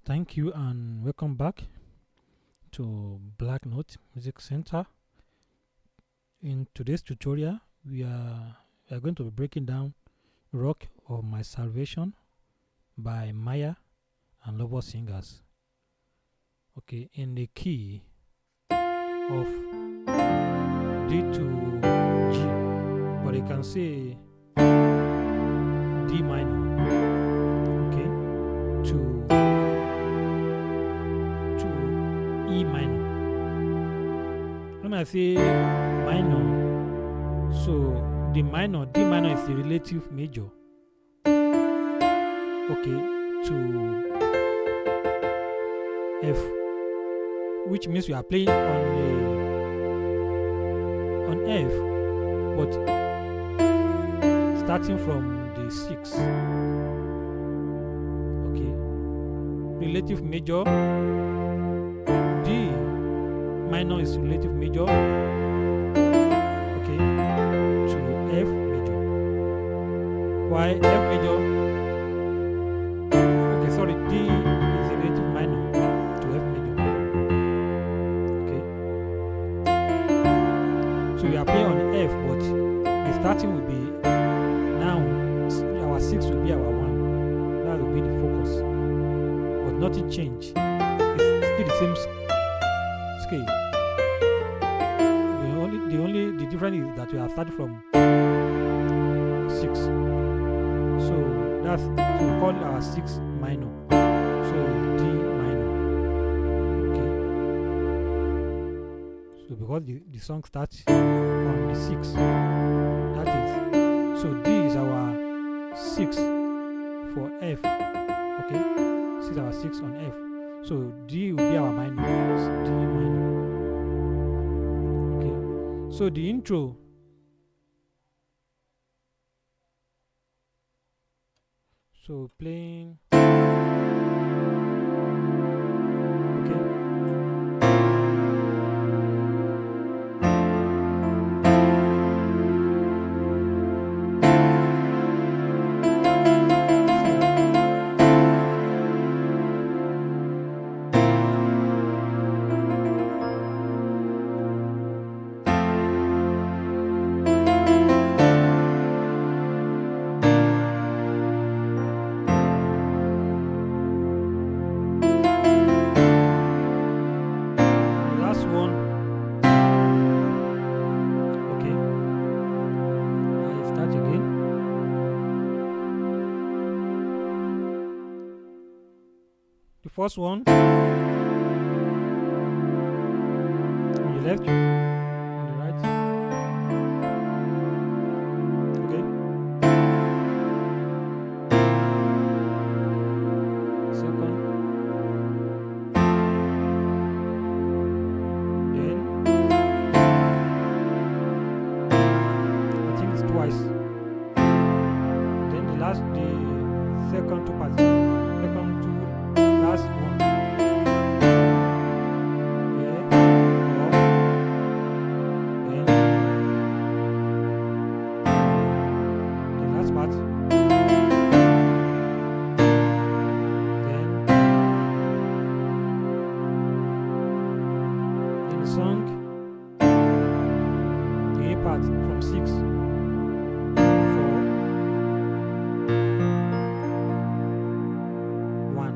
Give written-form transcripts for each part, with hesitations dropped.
Thank you and welcome back to Black Note Music Center. In today's tutorial, we are going to be breaking down Rock of My Salvation by Maya and LoveworldSingers. Okay, in the key of D to G, but you can say D minor, okay, to E minor. When I say minor, so the minor, D minor is the relative major, okay, to F, which means we are playing on F, but starting from the 6. Okay, relative major, D minor is relative major, okay, to F major. Why F major? Okay, sorry, D is a relative minor to F major. Okay, so we are playing on F, but the starting will be now our 6 will be our 1. That will be the focus, but nothing changed. It's still the same scale. The difference is that we have started from 6. So we call our 6 minor. So D minor. Okay. So because the song starts on the 6, that is, so D is our 6 for F. Okay. This is our 6 on F. So D will be our minor. D minor. Okay. So the intro. So playing. Okay. The first one on the left, on the right. Okay. Second. Then I think it's twice. Then the second two parts. Second two. Last one. Yeah. Then the last part. Then the song. The A part from 6. 4. 1.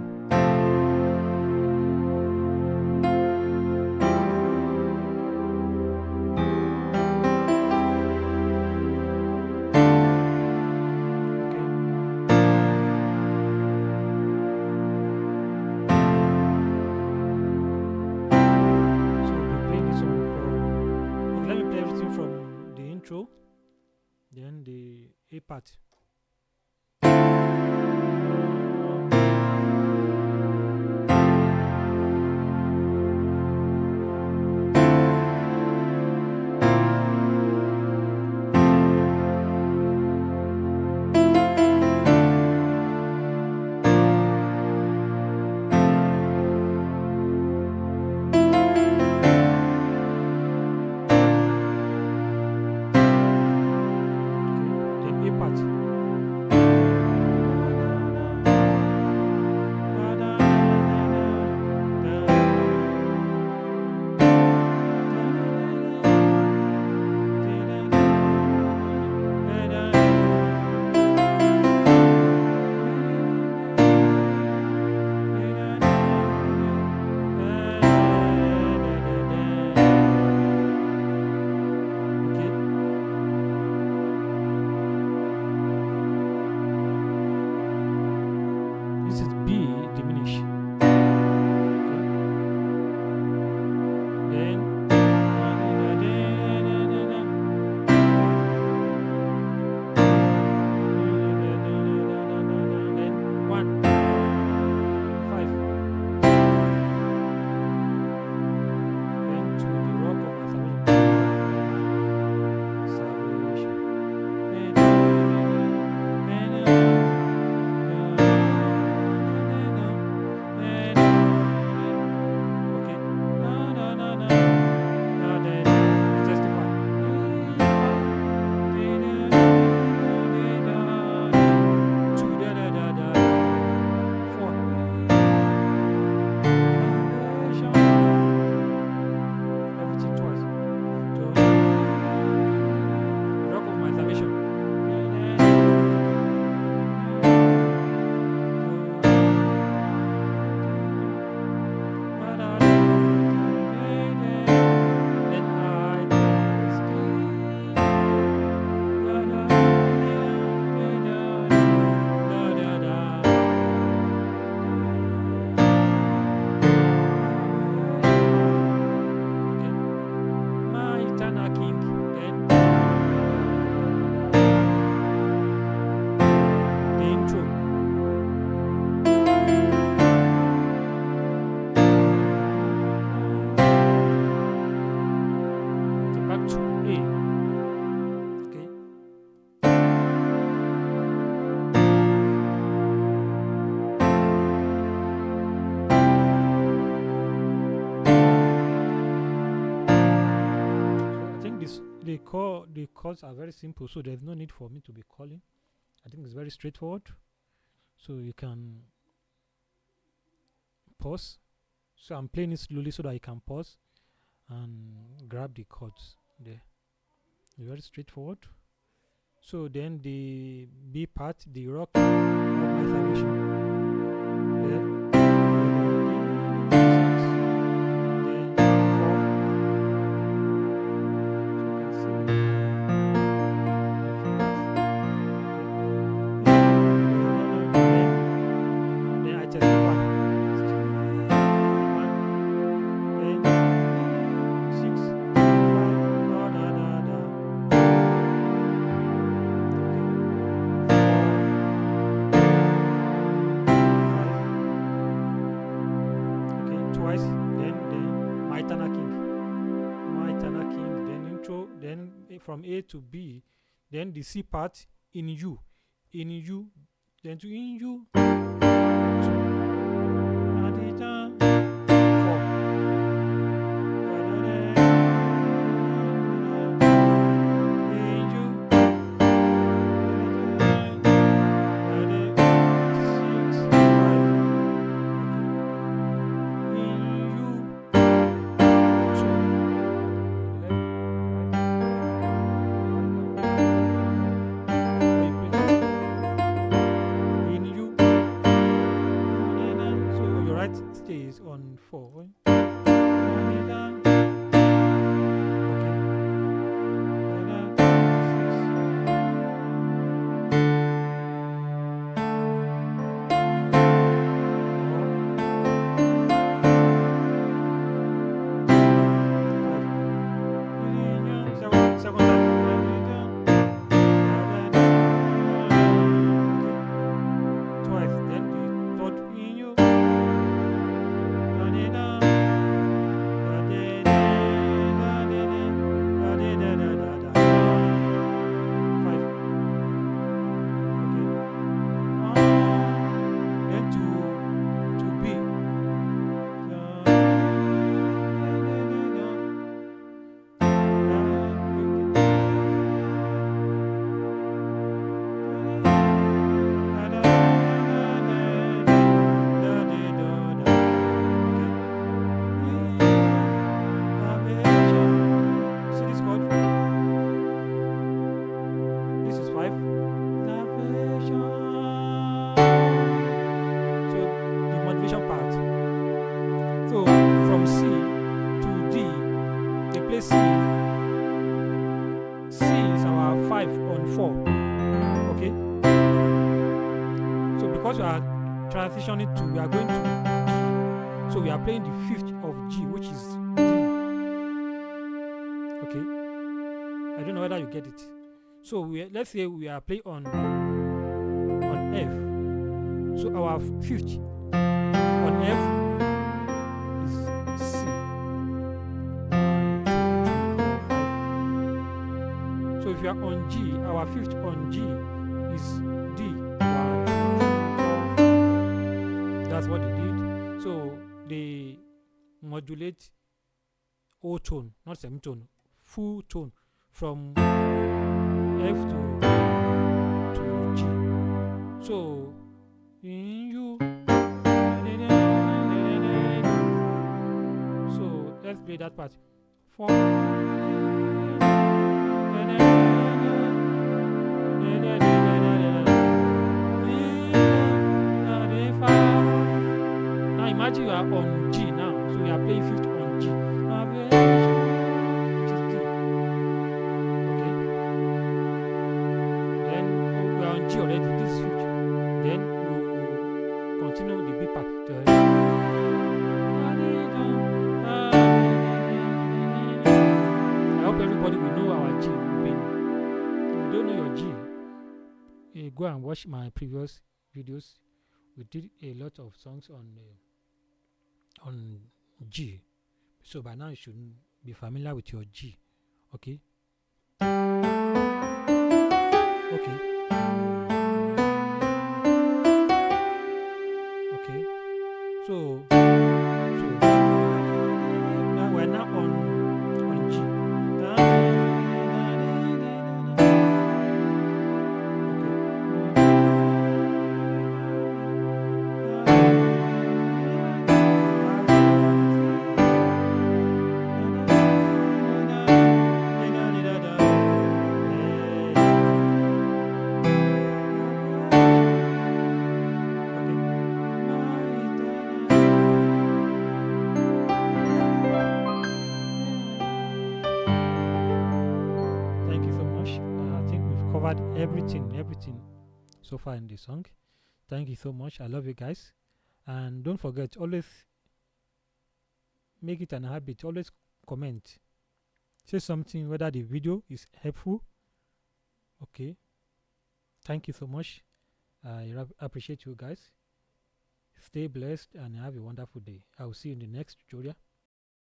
Then the A part. the chords are very simple, so there's no need for me to be calling. I think it's very straightforward. So you can pause. So I'm playing it slowly so that you can pause and grab the chords there. It's very straightforward. So then the B part, the rock of my salvation. Then from A to B, then the C part in U, then to in U, stays on 4. C is our 5 on 4. Okay, so because we are transitioning to, we are going to G, so we are playing the 5th of G, which is D. Okay, I don't know whether you get it. So let's say we are playing on F, so our 5th on F is C. So if you are on G, our 5th on G is D. 1, 2, 3, 4, 5. That's what they did. So they modulate whole tone, not semitone, full tone from F to G. So in U. So let's play that part. 4. Now imagine you are on G now, so we are playing 5th on G. Which is D. Okay. Then we are on G already. This is 5th. Then we continue the B part. I hope everybody will know our G. If you don't know your G, go and watch my previous videos. We did a lot of songs on G, so by now you should be familiar with your G. Okay. Okay. Okay. So now we're now on G. covered everything so far in the song. Thank you so much. I love you guys. And don't forget, always make it an habit. Always comment. Say something whether the video is helpful. Okay. Thank you so much. I appreciate you guys. Stay blessed and have a wonderful day. I will see you in the next tutorial.